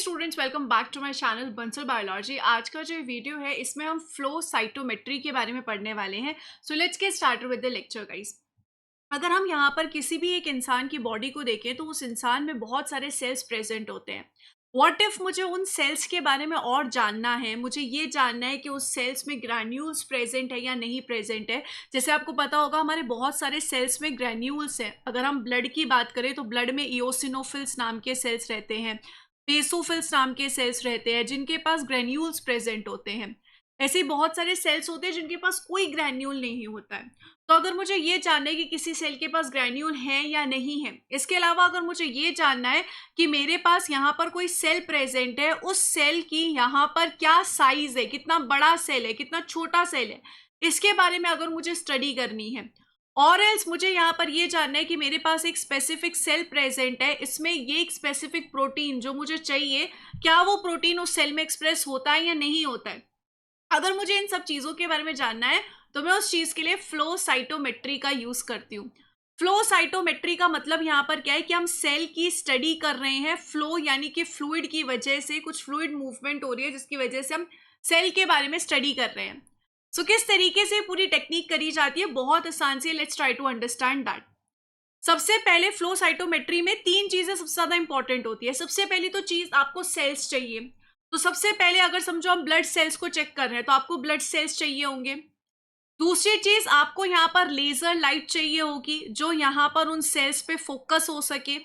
Students, welcome back to my channel Bansal biology. आज का जो वीडियो है इसमें हम फ्लो साइटोमेट्री के बारे में पढ़ने वाले हैं। So let's get started with the lecture guys. अगर हम यहाँ पर किसी भी एक इंसान की बॉडी को देखें तो उस इंसान में बहुत सारे सेल्स प्रेजेंट होते हैं। व्हाट इफ मुझे उन सेल्स के बारे में और जानना है, मुझे ये जानना है कि उस सेल्स में ग्रैन्यूल्स प्रेजेंट है या नहीं प्रेजेंट है। जैसे आपको पता होगा हमारे बहुत सारे सेल्स में ग्रैन्यूल्स हैं। अगर हम ब्लड की बात करें तो ब्लड में इओसिनोफिल्स नाम के सेल्स रहते हैं, बेसोफिल्स नाम के सेल्स रहते हैं जिनके पास ग्रैन्यूल्स प्रेजेंट होते हैं। ऐसे ही बहुत सारे सेल्स होते हैं जिनके पास कोई ग्रैन्यूल नहीं होता है। तो अगर मुझे ये जानना है कि किसी सेल के पास ग्रैन्यूल है या नहीं है, इसके अलावा अगर मुझे ये जानना है कि मेरे पास यहाँ पर कोई सेल प्रेजेंट है, उस सेल की यहाँ पर क्या साइज है, कितना बड़ा सेल है, कितना छोटा सेल है, इसके बारे में अगर मुझे स्टडी करनी है, और एल्स मुझे यहाँ पर ये जानना है कि मेरे पास एक स्पेसिफिक सेल प्रेजेंट है, इसमें ये एक स्पेसिफिक प्रोटीन जो मुझे चाहिए, क्या वो प्रोटीन उस सेल में एक्सप्रेस होता है या नहीं होता है। अगर मुझे इन सब चीज़ों के बारे में जानना है तो मैं उस चीज़ के लिए फ्लो साइटोमेट्री का यूज़ करती हूँ। फ्लो साइटोमेट्री का मतलब यहाँ पर क्या है कि हम सेल की स्टडी कर रहे हैं। फ्लो यानी कि फ्लूइड की वजह से कुछ फ्लूइड मूवमेंट हो रही है जिसकी वजह से हम सेल के बारे में स्टडी कर रहे हैं। सो किस तरीके से पूरी टेक्निक करी जाती है, बहुत आसान से। Let's try to understand that. सबसे पहले फ्लो साइटोमेट्री में तीन चीजें सबसे ज्यादा इंपॉर्टेंट होती है। सबसे पहली तो चीज, आपको सेल्स चाहिए। तो सबसे पहले अगर समझो हम ब्लड सेल्स को चेक कर रहे हैं तो आपको ब्लड सेल्स चाहिए होंगे। दूसरी चीज, आपको यहाँ पर लेजर लाइट चाहिए होगी जो यहाँ पर उन सेल्स पे फोकस हो सके।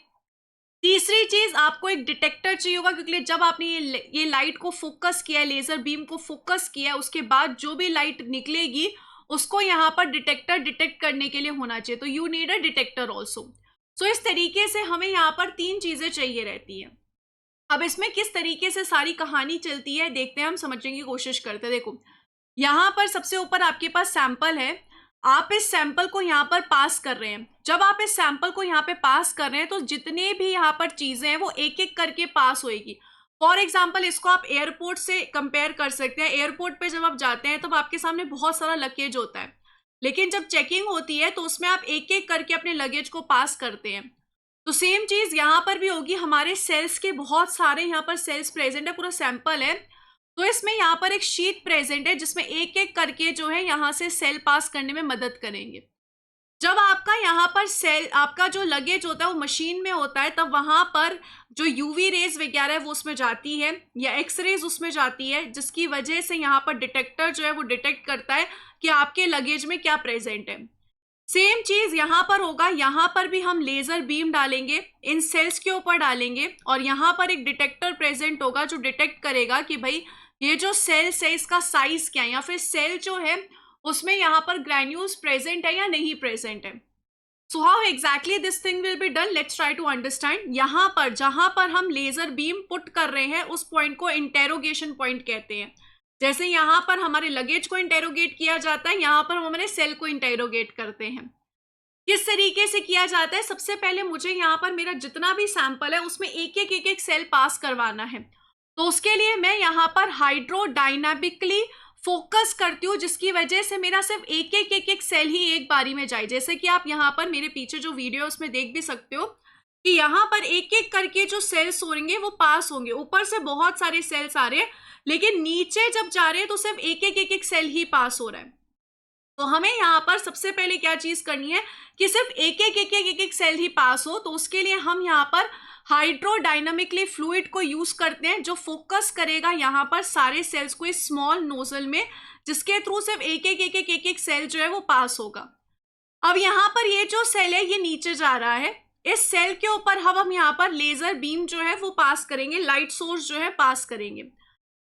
तीसरी चीज, आपको एक डिटेक्टर चाहिए होगा, क्योंकि जब आपने ये लाइट को फोकस किया है, लेजर बीम को फोकस किया है, उसके बाद जो भी लाइट निकलेगी उसको यहाँ पर डिटेक्टर डिटेक्ट करने के लिए होना चाहिए। तो you need a detector also. So इस तरीके से हमें यहाँ पर तीन चीजें चाहिए रहती है। अब इसमें किस तरीके से सारी कहानी चलती है देखते हैं, हम समझने की कोशिश करते हैं। देखो, यहाँ पर सबसे ऊपर आपके पास सैंपल है, आप इस सैंपल को यहाँ पर पास कर रहे हैं। जब आप इस सैंपल को यहाँ पे पास कर रहे हैं तो जितने भी यहाँ पर चीजें हैं वो एक एक करके पास होएगी। फॉर एग्जाम्पल, इसको आप एयरपोर्ट से कंपेयर कर सकते हैं। एयरपोर्ट पे जब आप जाते हैं तब आपके सामने बहुत सारा लगेज होता है, लेकिन जब चेकिंग होती है तो उसमें आप एक एक करके अपने लगेज को पास करते हैं। तो सेम चीज यहाँ पर भी होगी। हमारे सेल्स के बहुत सारे यहाँ पर सेल्स प्रेजेंट है, पूरा सैंपल है। तो इसमें यहाँ पर एक शीट प्रेजेंट है जिसमें एक एक करके जो है यहाँ से सेल पास करने में मदद करेंगे। जब आपका यहाँ पर सेल, आपका जो लगेज होता है वो मशीन में होता है, तब वहां पर जो यूवी रेज वगैरह है वो उसमें जाती है या एक्स रेज उसमें जाती है, जिसकी वजह से यहाँ पर डिटेक्टर जो है वो डिटेक्ट करता है कि आपके लगेज में क्या प्रेजेंट है। सेम चीज यहाँ पर होगा। यहाँ पर भी हम लेजर बीम डालेंगे, इन सेल्स के ऊपर डालेंगे, और यहाँ पर एक डिटेक्टर प्रेजेंट होगा जो डिटेक्ट करेगा कि भाई ये जो सेल्स है इसका साइज क्या है, या फिर सेल जो है उसमें यहाँ पर ग्रैन्यूल्स प्रेजेंट है या नहीं प्रेजेंट है। So how exactly this thing will be done, let's try to understand. यहाँ पर जहां पर हम लेजर बीम पुट कर रहे हैं उस पॉइंट को इंटेरोगेशन पॉइंट कहते हैं। जैसे यहाँ पर हमारे लगेज को इंटेरोगेट किया जाता है, यहाँ पर हम हमारे सेल को इंटेरोगेट करते हैं। किस तरीके से किया जाता है, सबसे पहले मुझे यहाँ पर मेरा जितना भी सैंपल है उसमें एक एक सेल पास करवाना है। तो उसके लिए मैं यहाँ पर हाइड्रोडायनामिकली फोकस करती हूँ, जिसकी वजह से मेरा सिर्फ एक एक सेल ही एक बारी में जाए। जैसे कि आप यहाँ पर मेरे पीछे जो वीडियो है उसमें देख भी सकते हो कि यहाँ पर एक एक करके जो सेल्स होंगे वो पास होंगे। ऊपर से बहुत सारे सेल्स आ रहे हैं, लेकिन नीचे जब जा रहे हैं तो सिर्फ एक एक सेल ही पास हो रहा है। तो हमें यहाँ पर सबसे पहले क्या चीज करनी है कि सिर्फ एक एक सेल ही पास हो। तो उसके लिए हम यहाँ पर हाइड्रोडायनामिकली फ्लूइड को यूज करते हैं जो फोकस करेगा यहाँ पर सारे सेल्स को इस स्मॉल नोजल में, जिसके थ्रू सिर्फ एक सेल जो है वो पास होगा। अब यहाँ पर ये जो सेल है ये नीचे जा रहा है, इस सेल के ऊपर हम यहाँ पर लेजर बीम जो है वो पास करेंगे, लाइट सोर्स जो है पास करेंगे।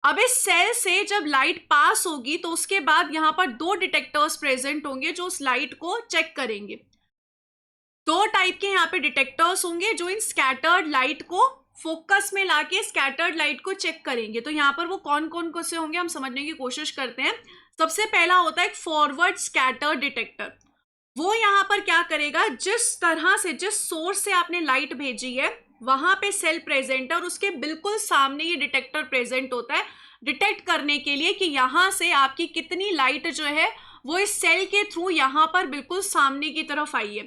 अब इस सेल से जब लाइट पास होगी तो उसके बाद यहाँ पर दो डिटेक्टर्स प्रेजेंट होंगे जो उस लाइट को चेक करेंगे। दो टाइप के यहाँ पे डिटेक्टर्स होंगे जो इन स्कैटर्ड लाइट को फोकस में लाके स्कैटर्ड लाइट को चेक करेंगे। तो यहाँ पर वो कौन कौन से होंगे हम समझने की कोशिश करते हैं। सबसे पहला होता है एक फॉरवर्ड स्कैटर डिटेक्टर। वो यहाँ पर क्या करेगा, जिस तरह से, जिस सोर्स से आपने लाइट भेजी है वहां पे सेल प्रेजेंट है और उसके बिल्कुल सामने ये डिटेक्टर प्रेजेंट होता है डिटेक्ट करने के लिए कि यहाँ से आपकी कितनी लाइट जो है वो इस सेल के थ्रू यहाँ पर बिल्कुल सामने की तरफ आई है।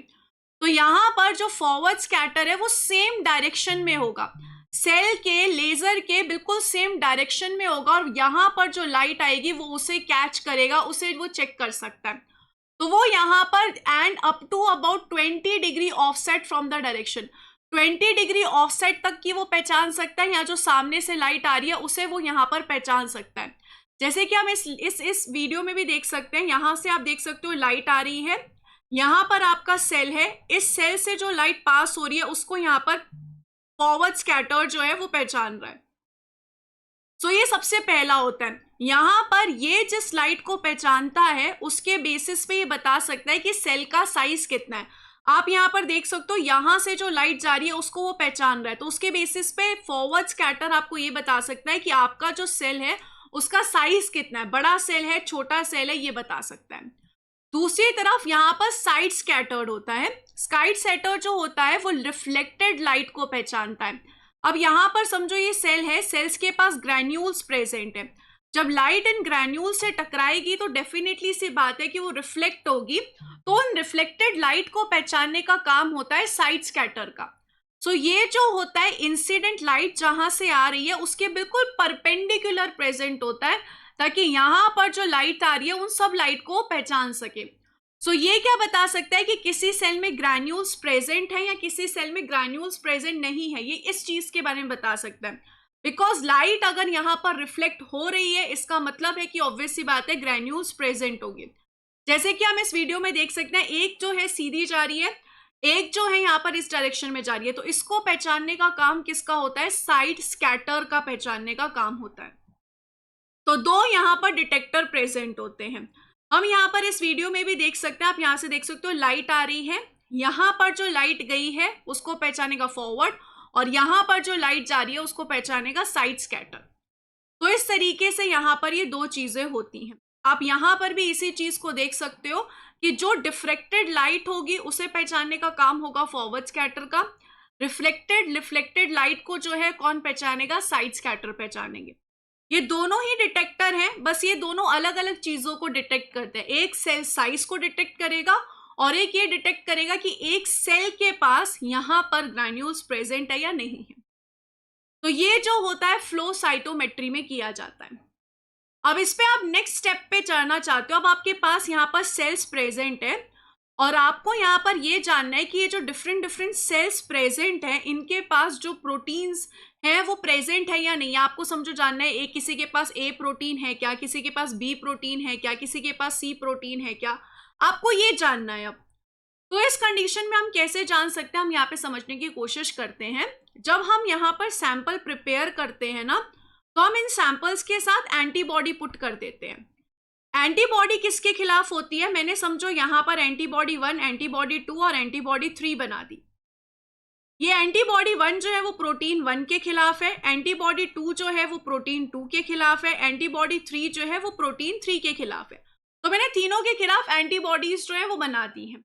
तो यहाँ पर जो फॉरवर्ड स्कैटर है वो सेम डायरेक्शन में होगा। सेल के लेजर के बिल्कुल सेम डायरेक्शन में होगा और यहाँ पर जो लाइट आएगी वो उसे कैच करेगा, उसे वो चेक कर सकता है। तो वो यहाँ पर end up to about 20 degree offset from the direction, 20 degree offset तक की वो पहचान सकता है, या जो सामने से लाइट आ रही है उसे वो यहाँ पर पहचान सकता है। जैसे कि हम इस वीडियो में भी देख सकते हैं, यहाँ से आप देख सकते हो लाइट आ रही है, यहाँ पर आपका सेल है, इस सेल से जो लाइट पास हो रही है उसको यहाँ पर फॉरवर्ड स्कैटर जो है वो पहचान रहा है। सो ये सबसे पहला होता है। यहाँ पर ये जिस लाइट को पहचानता है उसके बेसिस पे ये बता सकता है कि सेल का साइज कितना है। आप यहाँ पर देख सकते हो यहाँ से जो लाइट जा रही है उसको वो पहचान रहा है, तो उसके बेसिस पे फॉरवर्ड स्कैटर आपको ये बता सकता है कि आपका जो सेल है उसका साइज कितना है, बड़ा सेल है छोटा सेल है, ये बता सकता है। दूसरी तरफ यहाँ पर साइड स्कैटर्ड होता है। साइड स्कैटर जो होता है वो रिफ्लेक्टेड लाइट को पहचानता है। अब यहाँ पर समझो ये सेल है, सेल्स के पास ग्रैन्यूल्स प्रेजेंट है। जब लाइट इन ग्रैन्यूल से टकराएगी तो डेफिनेटली सी बात है कि वो रिफ्लेक्ट होगी, तो उन रिफ्लेक्टेड लाइट को पहचानने का काम होता है साइड स्कैटर का। सो ये जो होता है इंसिडेंट लाइट जहां से आ रही है उसके बिल्कुल परपेंडिकुलर प्रेजेंट होता है, ताकि यहाँ पर जो लाइट आ रही है उन सब लाइट को पहचान सके। सो ये क्या बता सकता है कि किसी सेल में ग्रैन्यूल्स प्रेजेंट है या किसी सेल में ग्रैन्यूल्स प्रेजेंट नहीं है, ये इस चीज के बारे में बता सकता है। बिकॉज लाइट अगर यहाँ पर रिफ्लेक्ट हो रही है इसका मतलब है कि ऑब्वियस सी बात है ग्रैन्यूल्स प्रेजेंट होगी। जैसे कि हम इस वीडियो में देख सकते हैं, एक जो है सीधी जा रही है, एक जो है यहाँ पर इस डायरेक्शन में जा रही है, तो इसको पहचानने का काम किसका होता है, साइड स्कैटर का पहचानने का काम होता है। तो दो यहाँ पर डिटेक्टर प्रेजेंट होते हैं। हम यहाँ पर इस वीडियो में भी देख सकते हैं, आप यहाँ से देख सकते हो लाइट आ रही है, यहाँ पर जो लाइट गई है उसको पहचानेगा फॉरवर्ड, और यहाँ पर जो लाइट जा रही है उसको पहचानेगा साइड स्कैटर। तो इस तरीके से यहाँ पर ये दो चीजें होती हैं। आप यहाँ पर भी इसी चीज को देख सकते हो कि जो डिफ्रेक्टेड लाइट होगी उसे पहचानने का काम होगा फॉरवर्ड स्कैटर का, रिफ्लेक्टेड लाइट को जो है कौन पहचानेगा, साइड स्कैटर पहचानेंगे। ये दोनों ही डिटेक्टर हैं, बस ये दोनों अलग अलग चीजों को डिटेक्ट करते हैं। एक सेल साइज को डिटेक्ट करेगा और एक ये डिटेक्ट करेगा कि एक सेल के पास यहाँ पर ग्रैन्यूल्स प्रेजेंट है या नहीं है। तो ये जो होता है फ्लो साइटोमेट्री में किया जाता है। अब इस पे आप नेक्स्ट स्टेप पे चढ़ना चाहते हो। अब आपके पास यहाँ पर सेल्स प्रेजेंट है और आपको यहाँ पर ये जानना है कि ये जो डिफरेंट सेल्स प्रेजेंट है इनके पास जो प्रोटीन्स है वो प्रेजेंट है या नहीं। आपको समझो जानना है, एक किसी के पास ए प्रोटीन है क्या, किसी के पास बी प्रोटीन है क्या, किसी के पास सी प्रोटीन है क्या, आपको ये जानना है। अब तो इस कंडीशन में हम कैसे जान सकते हैं, हम यहाँ पे समझने की कोशिश करते हैं। जब हम यहाँ पर सैंपल प्रिपेयर करते हैं ना, तो हम इन सैंपल्स के साथ एंटीबॉडी पुट कर देते हैं। एंटीबॉडी किसके खिलाफ होती है, मैंने समझो यहाँ पर एंटीबॉडी 1, एंटीबॉडी 2 और एंटीबॉडी 3 बना दी। ये एंटीबॉडी 1 जो है वो प्रोटीन 1 के खिलाफ है, एंटीबॉडी 2 जो है वो प्रोटीन 2 के खिलाफ है, एंटीबॉडी 3 जो है वो प्रोटीन 3 के खिलाफ है। तो मैंने तीनों के खिलाफ एंटीबॉडीज जो है वो बना दी है।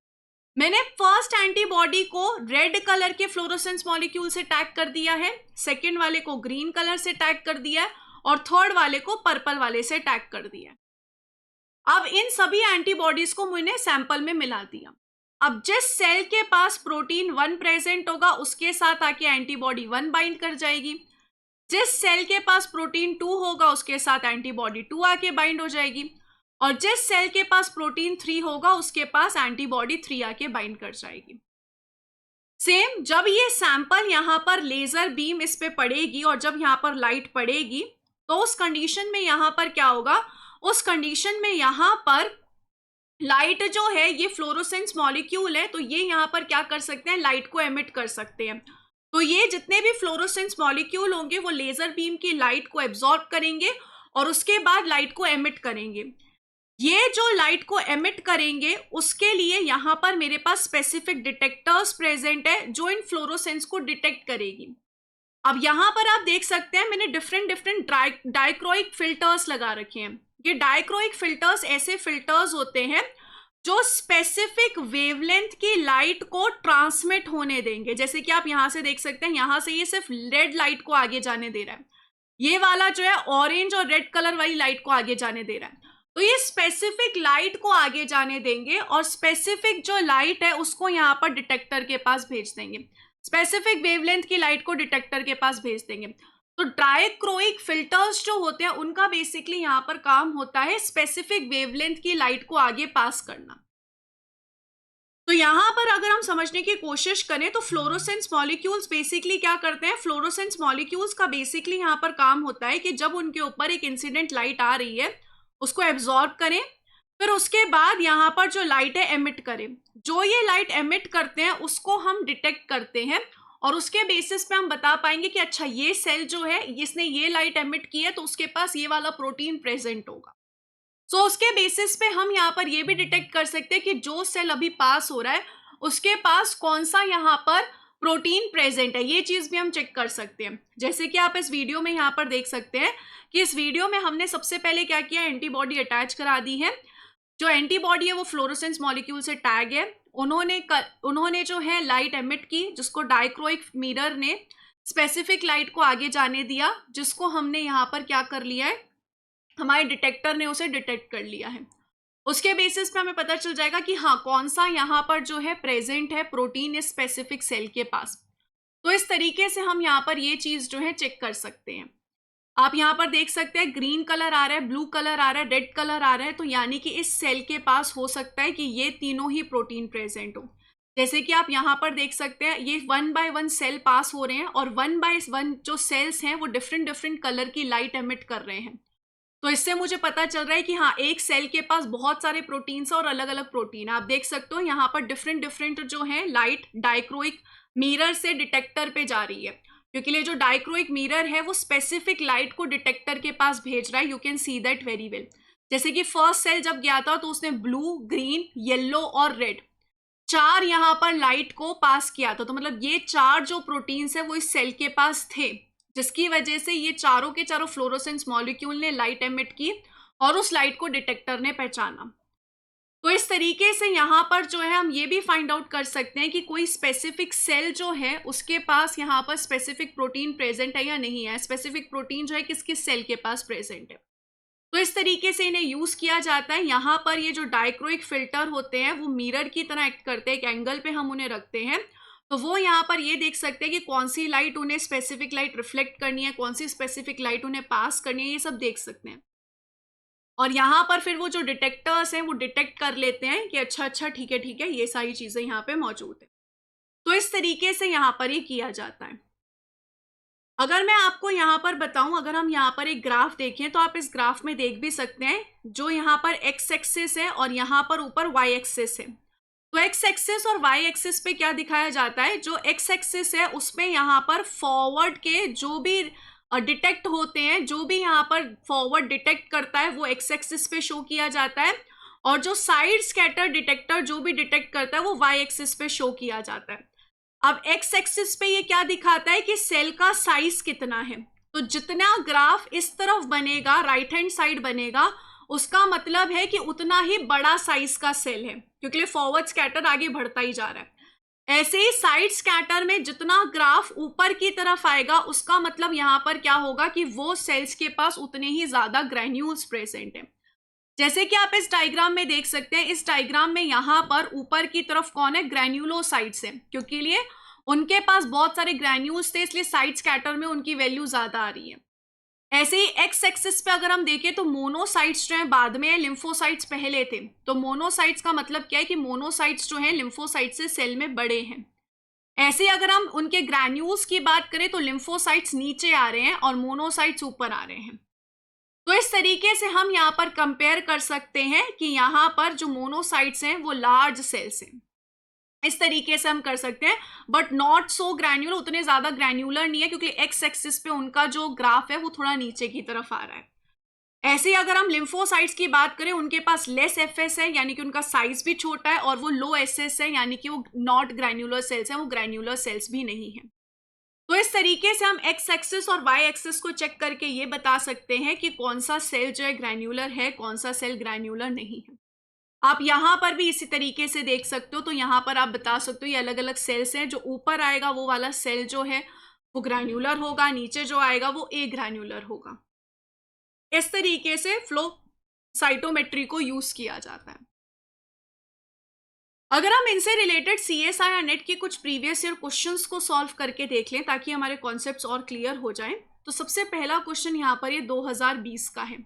मैंने फर्स्ट एंटीबॉडी को रेड कलर के फ्लोरोसेंस मॉलिक्यूल से टैग कर दिया है, सेकेंड वाले को ग्रीन कलर से टैग कर दिया है और थर्ड वाले को पर्पल वाले से टैग कर दिया है। अब इन सभी एंटीबॉडीज को मैंने सैंपल में मिला दिया। अब जिस सेल के पास प्रोटीन 1 प्रेजेंट होगा उसके साथ आके एंटीबॉडी 1 बाइंड कर जाएगी, जिस सेल के पास प्रोटीन 2 होगा उसके साथ एंटीबॉडी 2 आके बाइंड हो जाएगी, और जिस सेल के पास प्रोटीन 3 होगा उसके पास एंटीबॉडी 3 आके बाइंड कर जाएगी। सेम जब ये सैंपल यहाँ पर लेजर बीम इस पे पड़ेगी और जब यहाँ पर लाइट पड़ेगी तो उस कंडीशन में यहाँ पर क्या होगा, उस कंडीशन में यहाँ पर लाइट जो है ये फ्लोरोसेंस मॉलिक्यूल है, तो ये यहाँ पर क्या कर सकते हैं, लाइट को एमिट कर सकते हैं। तो ये जितने भी फ्लोरोसेंस मॉलिक्यूल होंगे वो लेजर बीम की लाइट को एब्जॉर्ब करेंगे और उसके बाद लाइट को एमिट करेंगे। ये जो लाइट को एमिट करेंगे उसके लिए यहाँ पर मेरे पास स्पेसिफिक डिटेक्टर्स प्रेजेंट है जो इन फ्लोरोसेंस को डिटेक्ट करेगी। अब यहाँ पर आप देख सकते हैं मैंने डिफरेंट डाइक्रोइक फिल्टर्स लगा रखे हैं। ये डाइक्रोइक फिल्टर्स ऐसे फिल्टर्स होते हैं जो स्पेसिफिक वेवलेंथ की लाइट को ट्रांसमिट होने देंगे। जैसे कि आप यहाँ से देख सकते हैं, यहाँ से ये सिर्फ रेड लाइट को आगे जाने दे रहा है, ये वाला जो है ऑरेंज और रेड कलर वाली लाइट को आगे जाने दे रहा है। तो ये स्पेसिफिक लाइट को आगे जाने देंगे और स्पेसिफिक जो लाइट है उसको यहाँ पर डिटेक्टर के पास भेज देंगे। स्पेसिफिक वेवलेंथ की लाइट को डिटेक्टर के पास भेज देंगे। तो डायक्रोइक फिल्टर्स जो होते हैं उनका बेसिकली यहाँ पर काम होता है स्पेसिफिक वेवलेंथ की लाइट को आगे पास करना। तो यहाँ पर अगर हम समझने की कोशिश करें तो फ्लोरोसेंस मॉलिक्यूल्स बेसिकली क्या करते हैं, फ्लोरोसेंस मॉलिक्यूल्स का बेसिकली यहाँ पर काम होता है कि जब उनके ऊपर एक इंसिडेंट लाइट आ रही है उसको एब्जॉर्ब करें, फिर उसके बाद यहाँ पर जो लाइट है एमिट करें। जो ये लाइट एमिट करते हैं उसको हम डिटेक्ट करते हैं और उसके बेसिस पे हम बता पाएंगे कि अच्छा ये सेल जो है इसने ये लाइट एमिट की है तो उसके पास ये वाला प्रोटीन प्रेजेंट होगा। सो उसके बेसिस पे हम यहाँ पर ये भी डिटेक्ट कर सकते हैं कि जो सेल अभी पास हो रहा है उसके पास कौन सा यहाँ पर प्रोटीन प्रेजेंट है, ये चीज भी हम चेक कर सकते हैं। जैसे कि आप इस वीडियो में यहाँ पर देख सकते हैं कि इस वीडियो में हमने सबसे पहले क्या किया, एंटीबॉडी अटैच करा दी है। जो एंटीबॉडी है वो फ्लोरोसेंस मॉलिक्यूल से टैग है। उन्होंने जो है लाइट एमिट की जिसको डाइक्रोइक मिरर ने स्पेसिफिक लाइट को आगे जाने दिया, जिसको हमने यहाँ पर क्या कर लिया है, हमारे डिटेक्टर ने उसे डिटेक्ट कर लिया है। उसके बेसिस पे हमें पता चल जाएगा कि हाँ कौन सा यहाँ पर जो है प्रेजेंट है प्रोटीन इस स्पेसिफिक सेल के पास। तो इस तरीके से हम यहाँ पर ये चीज जो है चेक कर सकते हैं। आप यहाँ पर देख सकते हैं ग्रीन कलर आ रहा है, ब्लू कलर आ रहा है, रेड कलर आ रहा है, तो यानी कि इस सेल के पास हो सकता है कि ये तीनों ही प्रोटीन प्रेजेंट हो। जैसे कि आप यहाँ पर देख सकते हैं ये 1 बाय 1 सेल पास हो रहे हैं और 1 बाय 1 जो सेल्स हैं वो डिफरेंट डिफरेंट कलर की लाइट एमिट कर रहे हैं। तो इससे मुझे पता चल रहा है कि हाँ एक सेल के पास बहुत सारे प्रोटीन्स और अलग अलग प्रोटीन। आप देख सकते हो यहाँ पर डिफरेंट डिफरेंट जो है लाइट डाइक्रोइक मिरर से डिटेक्टर पे जा रही है, क्योंकि ये जो डाइक्रोइक मिरर है वो स्पेसिफिक लाइट को डिटेक्टर के पास भेज रहा है। You can see that very well. जैसे कि फर्स्ट सेल जब गया था तो उसने ब्लू, ग्रीन, येलो और रेड 4 यहाँ पर लाइट को पास किया था। तो मतलब ये 4 जो प्रोटीन्स है वो इस सेल के पास थे, जिसकी वजह से ये चारों के चारों फ्लोरोसेंस मॉलिक्यूल ने लाइट एमिट की और उस लाइट को डिटेक्टर ने पहचाना। तो इस तरीके से यहाँ पर जो है हम ये भी फाइंड आउट कर सकते हैं कि कोई स्पेसिफिक सेल जो है उसके पास यहाँ पर स्पेसिफिक प्रोटीन प्रेजेंट है या नहीं है, स्पेसिफिक प्रोटीन जो है किस किस सेल के पास प्रेजेंट है। तो इस तरीके से इन्हें यूज किया जाता है। यहाँ पर ये जो डाइक्रोइक फिल्टर होते हैं वो मिरर की तरह एक्ट करते हैं। एक एंगल पे हम उन्हें रखते हैं तो वो यहाँ पर ये देख सकते हैं कि कौन सी लाइट उन्हें स्पेसिफिक लाइट रिफ्लेक्ट करनी है, कौन सी स्पेसिफिक लाइट उन्हें पास करनी है, ये सब देख सकते हैं। और यहाँ पर फिर वो जो डिटेक्टर्स हैं वो डिटेक्ट कर लेते हैं कि अच्छा ठीक है ये सारी चीजें यहाँ पे मौजूद है। तो इस तरीके से यहाँ पर ये किया जाता है। अगर मैं आपको यहाँ पर बताऊं, अगर हम यहाँ पर एक ग्राफ देखें तो आप इस ग्राफ में देख भी सकते हैं जो यहाँ पर एक्स एक्सिस है और यहाँ पर ऊपर वाई एक्सिस है। तो एक्स एक्सिस और वाई एक्सिस पे क्या दिखाया जाता है, जो एक्स एक्सिस है उसमें यहाँ पर फॉरवर्ड के जो भी डिटेक्ट होते हैं, जो भी यहाँ पर फॉरवर्ड डिटेक्ट करता है वो एक्स एक्सिस पे शो किया जाता है, और जो साइड स्कैटर डिटेक्टर जो भी डिटेक्ट करता है वो वाई एक्सिस पे शो किया जाता है। अब एक्स एक्सिस पे ये क्या दिखाता है कि सेल का साइज कितना है। तो जितना ग्राफ इस तरफ बनेगा, राइट हैंड साइड बनेगा, उसका मतलब है कि उतना ही बड़ा साइज का सेल है, क्योंकि फॉरवर्ड स्कैटर आगे बढ़ता ही जा रहा है। ऐसे ही साइड स्कैटर में जितना ग्राफ ऊपर की तरफ आएगा उसका मतलब यहाँ पर क्या होगा कि वो सेल्स के पास उतने ही ज्यादा ग्रैन्यूल्स प्रेजेंट है। जैसे कि आप इस डायग्राम में देख सकते हैं, इस डायग्राम में यहाँ पर ऊपर की तरफ कौन है, ग्रैन्यूलोसाइट्स है, क्योंकि लिए उनके पास बहुत सारे ग्रैन्यूल्स थे इसलिए साइड स्कैटर में उनकी वैल्यू ज्यादा आ रही है। ऐसे ही एक्स एक्सिस पे अगर हम देखें तो मोनोसाइट्स जो है बाद में, लिम्फोसाइट्स पहले थे। तो मोनोसाइट्स का मतलब क्या है कि मोनोसाइट्स जो है लिम्फोसाइट्स से सेल में बड़े हैं। ऐसे ही अगर हम उनके ग्रैन्यूल्स की बात करें तो लिम्फोसाइट्स नीचे आ रहे हैं और मोनोसाइट्स ऊपर आ रहे हैं। तो इस तरीके से हम यहाँ पर कंपेयर कर सकते हैं कि यहाँ पर जो मोनोसाइट्स हैं वो लार्ज सेल्स हैं, इस तरीके से हम कर सकते हैं। बट नॉट सो ग्रैन्युलर, उतने ज्यादा ग्रैन्युलर नहीं है क्योंकि एक्स एक्सिस पे उनका जो ग्राफ है वो थोड़ा नीचे की तरफ आ रहा है। ऐसे ही अगर हम लिम्फोसाइट्स की बात करें, उनके पास लेस एफएस है यानी कि उनका साइज भी छोटा है, और वो लो एसएस है यानी कि वो नॉट ग्रैन्युलर सेल्स है, वो ग्रैन्युलर सेल्स भी नहीं है। तो इस तरीके से हम एक्स एक्सिस और वाई एक्सिस को चेक करके ये बता सकते हैं कि कौन सा सेल जो है ग्रैन्युलर है, कौन सा सेल ग्रैन्युलर नहीं है। आप यहाँ पर भी इसी तरीके से देख सकते हो। तो यहाँ पर आप बता सकते हो ये अलग अलग सेल्स हैं, जो ऊपर आएगा वो वाला सेल जो है वो ग्रैन्युलर होगा, नीचे जो आएगा वो ए ग्रैन्युलर होगा। इस तरीके से फ्लो साइटोमेट्री को यूज किया जाता है। अगर हम इनसे रिलेटेड CSI या नेट के कुछ प्रीवियस ईयर क्वेश्चंस को सॉल्व करके देख लें ताकि हमारे कॉन्सेप्ट्स और क्लियर हो जाएं, तो सबसे पहला क्वेश्चन यहाँ पर ये 2020 का है।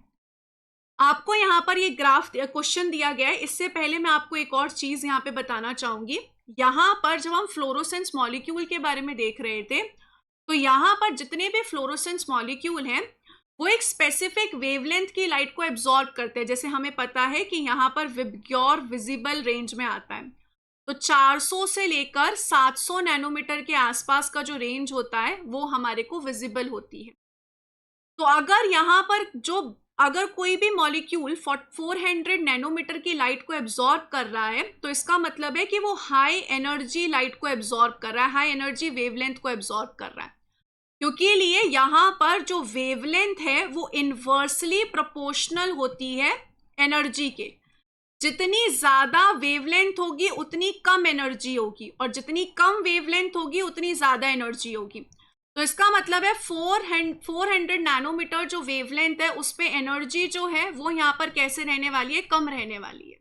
आपको यहाँ पर ये ग्राफ क्वेश्चन दिया गया है। इससे पहले मैं आपको एक और चीज यहाँ पे बताना चाहूंगी। यहाँ पर जब हम फ्लोरोसेंस मॉलिक्यूल के बारे में देख रहे थे, तो यहाँ पर जितने भी फ्लोरोसेंस मॉलिक्यूल हैं वो एक स्पेसिफिक वेवलेंथ की लाइट को एब्जॉर्ब करते हैं। जैसे हमें पता है कि यहाँ पर विबग्योर विजिबल रेंज में आता है, तो 400 से लेकर 700 नैनोमीटर के आसपास का जो रेंज होता है वो हमारे को विजिबल होती है। तो अगर कोई भी मॉलिक्यूल 400 नैनोमीटर की लाइट को एब्जॉर्ब कर रहा है, तो इसका मतलब है कि वो हाई एनर्जी लाइट को एब्जॉर्ब कर रहा है, हाई एनर्जी वेवलेंथ को एब्जॉर्ब कर रहा है। क्योंकि लिए यहाँ पर जो वेवलेंथ है वो इनवर्सली प्रोपोर्शनल होती है एनर्जी के। जितनी ज्यादा वेवलेंथ होगी उतनी कम एनर्जी होगी, और जितनी कम वेवलेंथ होगी उतनी ज्यादा एनर्जी होगी। तो इसका मतलब है 400 नैनोमीटर जो वेवलेंथ है उस पे एनर्जी जो है वो यहाँ पर कैसे रहने वाली है, कम रहने वाली है।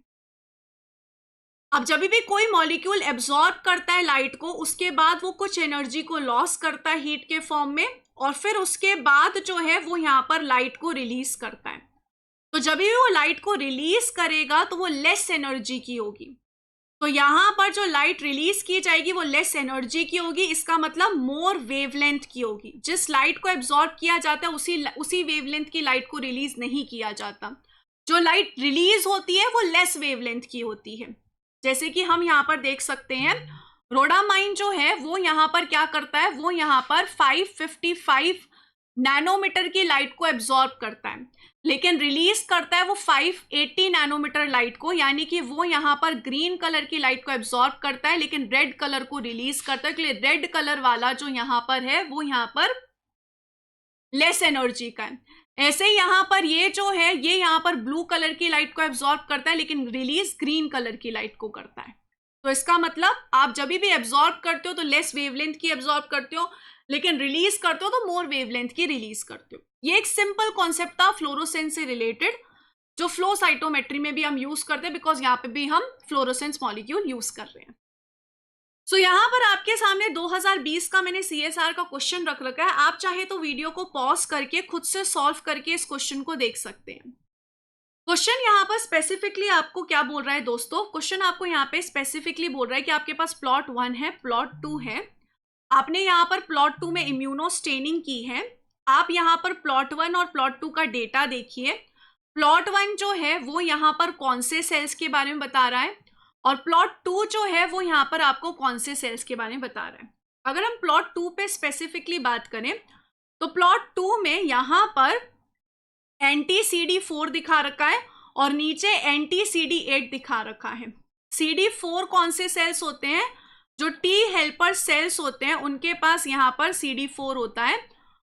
अब जब भी कोई मॉलिक्यूल एब्जॉर्ब करता है लाइट को, उसके बाद वो कुछ एनर्जी को लॉस करता है हीट के फॉर्म में, और फिर उसके बाद जो है वो यहाँ पर लाइट को रिलीज करता है। तो जब भी वो लाइट को रिलीज करेगा तो वो लेस एनर्जी की होगी। तो यहाँ पर जो लाइट रिलीज की जाएगी वो लेस एनर्जी की होगी, इसका मतलब मोर वेवलेंथ की होगी। जिस लाइट को एब्जॉर्ब किया जाता है उसी वेवलेंथ की लाइट को रिलीज नहीं किया जाता। जो लाइट रिलीज होती है वो लेस वेवलेंथ की होती है। जैसे कि हम यहाँ पर देख सकते हैं, रोडामाइन जो है वो यहाँ पर क्या करता है, वो यहाँ पर 555 नैनोमीटर की लाइट को एब्जॉर्ब करता है, लेकिन रिलीज करता है वो 580 नैनोमीटर लाइट को। यानी कि वो यहाँ पर ग्रीन कलर की लाइट को एब्जॉर्ब करता है लेकिन रेड कलर को रिलीज करता है। इसलिए रेड कलर वाला जो यहाँ पर है वो यहाँ पर लेस एनर्जी का है। ऐसे ही यहाँ पर ये जो है ये यहाँ पर ब्लू कलर की लाइट को एब्जॉर्ब करता है लेकिन रिलीज ग्रीन कलर की लाइट को करता है। तो इसका मतलब आप जब भी एब्जॉर्ब करते हो तो लेस वेवलेंथ की एब्जॉर्ब करते हो, लेकिन रिलीज करते हो तो मोर वेवलेंथ की रिलीज करते हो। ये एक सिंपल कॉन्सेप्ट था फ्लोरोसेंस से रिलेटेड, जो फ्लो साइटोमेट्री में भी हम यूज करते हैं, बिकॉज यहाँ पे भी हम फ्लोरोसेंस मॉलिक्यूल यूज कर रहे हैं। सो यहाँ पर आपके सामने 2020 का मैंने CSR का क्वेश्चन रख रखा है। आप चाहे तो वीडियो को पॉज करके खुद से सॉल्व करके इस क्वेश्चन को देख सकते हैं। क्वेश्चन यहाँ पर स्पेसिफिकली आपको क्या बोल रहा है दोस्तों, क्वेश्चन आपको यहाँ पे स्पेसिफिकली बोल रहा है कि आपके पास प्लॉट 1 है, प्लॉट 2 है। आपने यहाँ पर प्लॉट 2 में इम्यूनो स्टेनिंग की है। आप यहाँ पर प्लॉट 1 और प्लॉट 2 का डेटा देखिए। प्लॉट 1 जो है वो यहाँ पर कौन से सेल्स के बारे में बता रहा है, और प्लॉट 2 जो है वो यहाँ पर आपको कौन से सेल्स के बारे में बता रहा है। अगर हम प्लॉट 2 पे स्पेसिफिकली बात करें तो प्लॉट 2 में यहाँ पर anti-CD4 दिखा रखा है और नीचे anti-CD8 दिखा रखा है। CD4 कौन से सेल्स होते हैं, जो टी हेल्पर सेल्स होते हैं उनके पास यहाँ पर CD4 होता है,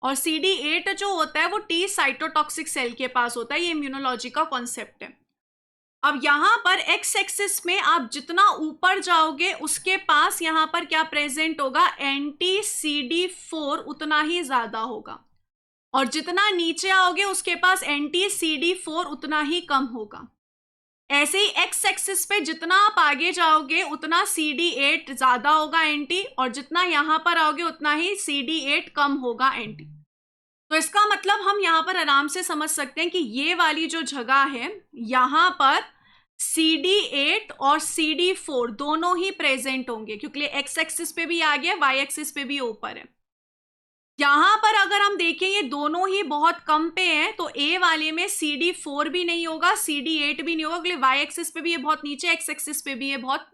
और CD8 जो होता है वो टी साइटोटॉक्सिक सेल के पास होता है। ये इम्यूनोलॉजी का कॉन्सेप्ट है। अब यहाँ पर एक्स एक्सिस में आप जितना ऊपर जाओगे उसके पास यहाँ पर क्या प्रेजेंट होगा, anti-CD4 उतना ही ज्यादा होगा, और जितना नीचे आओगे उसके पास anti-CD4 उतना ही कम होगा। ऐसे ही एक्स एक्सिस पे जितना आप आगे जाओगे उतना CD8 ज्यादा होगा एंटी, और जितना यहां पर आओगे उतना ही CD8 कम होगा एंटी। तो इसका मतलब हम यहां पर आराम से समझ सकते हैं कि ये वाली जो जगह है यहां पर CD8 और CD4 दोनों ही प्रेजेंट होंगे, क्योंकि एक्स एक्सिस पे भी आगे, वाई एक्सिस पे भी ऊपर है। यहां पर अगर हम देखें ये दोनों ही बहुत कम पे हैं, तो ए वाले में CD4 भी नहीं होगा, CD8 भी नहीं होगा, क्योंकि वाई एक्सिस पे भी ये बहुत नीचे, एक्स एक्सिस पे भी ये बहुत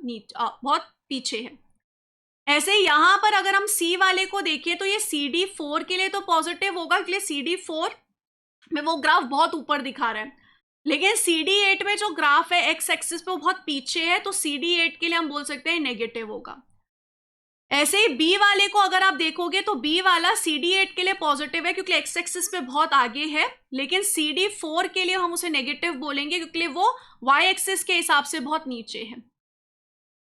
बहुत पीछे है। ऐसे यहां पर अगर हम C वाले को देखें तो ये CD4 के लिए तो पॉजिटिव होगा, इसलिए CD4 में वो ग्राफ बहुत ऊपर दिखा रहा है, लेकिन CD8 में जो ग्राफ है एक्स एक्सिस पे वो बहुत पीछे है, तो CD8 के लिए हम बोल सकते हैं नेगेटिव होगा। ऐसे ही बी वाले को अगर आप देखोगे तो बी वाला CD8 के लिए पॉजिटिव है क्योंकि एक्स एक्सिस पे बहुत आगे है, लेकिन CD4 के लिए हम उसे नेगेटिव बोलेंगे क्योंकि वो वाई एक्सिस के हिसाब से बहुत नीचे है।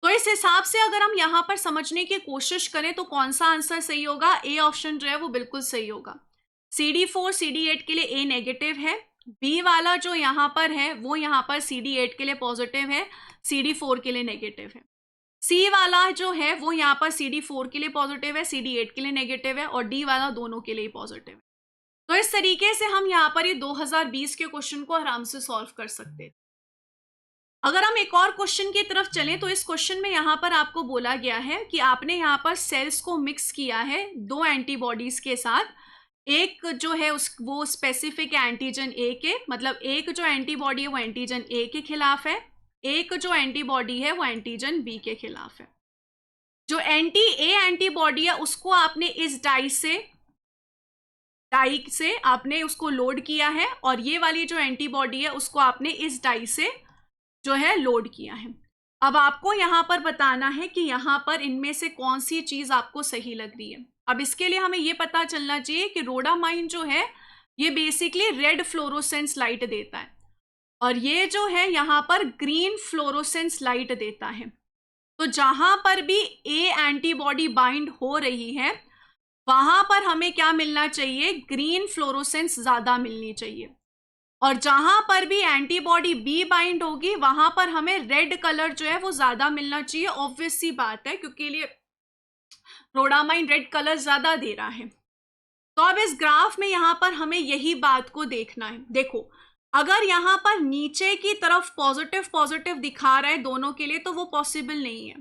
तो इस हिसाब से अगर हम यहां पर समझने की कोशिश करें तो कौन सा आंसर सही होगा, ए ऑप्शन जो है वो बिल्कुल सही होगा। CD4 CD8 के लिए ए नेगेटिव है, बी वाला जो यहाँ पर है वो यहाँ पर CD8 के लिए पॉजिटिव है, CD4 के लिए नेगेटिव है। सी वाला जो है वो यहाँ पर CD4 के लिए पॉजिटिव है, CD8 के लिए नेगेटिव है, और डी वाला दोनों के लिए पॉजिटिव है। तो इस तरीके से हम यहाँ पर ये 2020 के क्वेश्चन को आराम से सॉल्व कर सकते हैं। अगर हम एक और क्वेश्चन की तरफ चलें तो इस क्वेश्चन में यहाँ पर आपको बोला गया है कि आपने यहाँ पर सेल्स को मिक्स किया है दो एंटीबॉडीज के साथ। एक जो है वो स्पेसिफिक एंटीजन ए के, मतलब एक जो एंटीबॉडी है वो एंटीजन ए के खिलाफ है, एक जो एंटीबॉडी है वो एंटीजन बी के खिलाफ है। जो एंटी ए एंटीबॉडी है उसको आपने इस डाई से आपने उसको लोड किया है, और ये वाली जो एंटीबॉडी है उसको आपने इस डाई से जो है लोड किया है। अब आपको यहाँ पर बताना है कि यहाँ पर इनमें से कौन सी चीज आपको सही लग रही है। अब इसके लिए हमें ये पता चलना चाहिए कि रोडामाइन जो है ये बेसिकली रेड फ्लोरोसेंस लाइट देता है, और ये जो है यहाँ पर ग्रीन फ्लोरोसेंस लाइट देता है। तो जहां पर भी ए एंटीबॉडी बाइंड हो रही है वहां पर हमें क्या मिलना चाहिए, ग्रीन फ्लोरोसेंस ज्यादा मिलनी चाहिए, और जहां पर भी एंटीबॉडी बी बाइंड होगी वहां पर हमें रेड कलर जो है वो ज्यादा मिलना चाहिए। ऑब्वियस सी बात है क्योंकि लिए रोडामाइन रेड कलर ज्यादा दे रहा है। तो अब इस ग्राफ में यहां पर हमें यही बात को देखना है। देखो, अगर यहां पर नीचे की तरफ पॉजिटिव पॉजिटिव दिखा रहा है दोनों के लिए तो वो पॉसिबल नहीं है,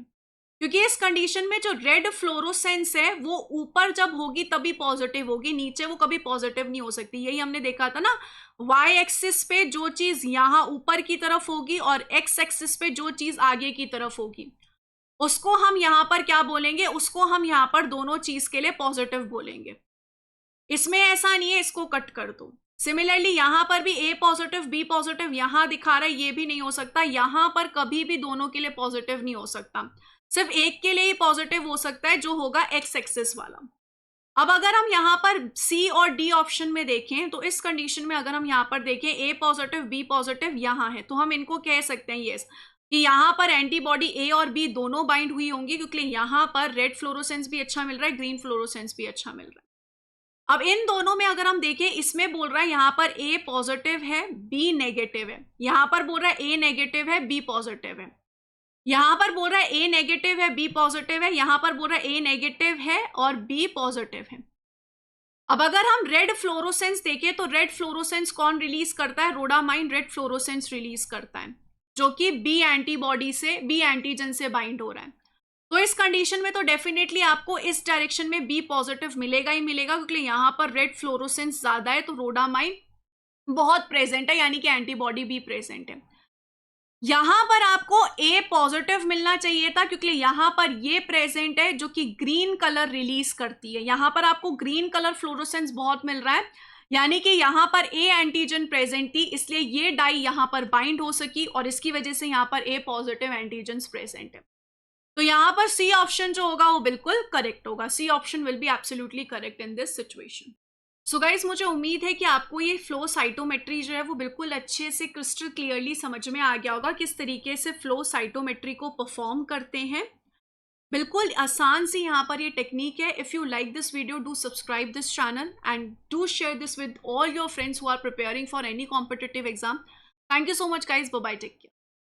क्योंकि इस कंडीशन में जो रेड फ्लोरोसेंस है वो ऊपर जब होगी तभी पॉजिटिव होगी, नीचे वो कभी पॉजिटिव नहीं हो सकती। यही हमने देखा था ना, वाई एक्सिस पे जो चीज यहाँ ऊपर की तरफ होगी और एक्स एक्सिस पे जो चीज आगे की तरफ होगी उसको हम यहाँ पर क्या बोलेंगे, उसको हम यहाँ पर दोनों चीज के लिए पॉजिटिव बोलेंगे। इसमें ऐसा नहीं है, इसको कट कर दो। सिमिलरली यहां पर भी ए पॉजिटिव बी पॉजिटिव यहां दिखा रहा है, ये भी नहीं हो सकता। यहां पर कभी भी दोनों के लिए पॉजिटिव नहीं हो सकता, सिर्फ एक के लिए ही पॉजिटिव हो सकता है जो होगा एक्स एक्सिस वाला। अब अगर हम यहाँ पर सी और डी ऑप्शन में देखें तो इस कंडीशन में अगर हम यहाँ पर देखें ए पॉजिटिव बी पॉजिटिव यहाँ है, तो हम इनको कह सकते हैं यस कि यहाँ पर एंटीबॉडी ए और बी दोनों बाइंड हुई होंगी, क्योंकि यहाँ पर रेड फ्लोरोसेंस भी अच्छा मिल रहा है, ग्रीन फ्लोरोसेंस भी अच्छा मिल रहा है। अब इन दोनों में अगर हम देखें, इसमें बोल रहा है यहाँ पर ए पॉजिटिव है बी नेगेटिव है, यहाँ पर बोल रहा है ए नेगेटिव है बी पॉजिटिव है, यहाँ पर बोल रहा है ए नेगेटिव है बी पॉजिटिव है, यहाँ पर बोल रहा है ए नेगेटिव है और बी पॉजिटिव है। अब अगर हम रेड फ्लोरोसेंस देखें तो रेड फ्लोरोसेंस कौन रिलीज करता है, रोडामाइन रेड फ्लोरोसेंस रिलीज करता है, जो कि बी एंटीबॉडी से बी एंटीजन से बाइंड हो रहा है। तो इस कंडीशन में तो डेफिनेटली आपको इस डायरेक्शन में बी पॉजिटिव मिलेगा ही मिलेगा, क्योंकि यहाँ पर रेड फ्लोरोसेंस ज्यादा है तो रोडामाइन बहुत प्रेजेंट है, यानी कि एंटीबॉडी भी प्रेजेंट है। यहां पर आपको ए पॉजिटिव मिलना चाहिए था, क्योंकि यहां पर ये प्रेजेंट है जो कि ग्रीन कलर रिलीज करती है। यहां पर आपको ग्रीन कलर फ्लोरोसेंस बहुत मिल रहा है, यानी कि यहां पर ए एंटीजन प्रेजेंट थी, इसलिए ये डाई यहां पर बाइंड हो सकी और इसकी वजह से यहां पर ए पॉजिटिव एंटीजन प्रेजेंट है। तो यहां पर सी ऑप्शन जो होगा वो बिल्कुल करेक्ट होगा। C option will be absolutely correct in this situation. So guys, मुझे उम्मीद है कि आपको ये फ्लो साइटोमेट्री जो है वो बिल्कुल अच्छे से क्रिस्टल क्लियरली समझ में आ गया होगा, किस तरीके से फ्लो साइटोमेट्री को परफॉर्म करते हैं। बिल्कुल आसान सी यहाँ पर ये टेक्निक है। If you like this video, do subscribe this channel and do share this with all your friends who are preparing for any competitive exam. Thank you so much guys, bye bye, take care.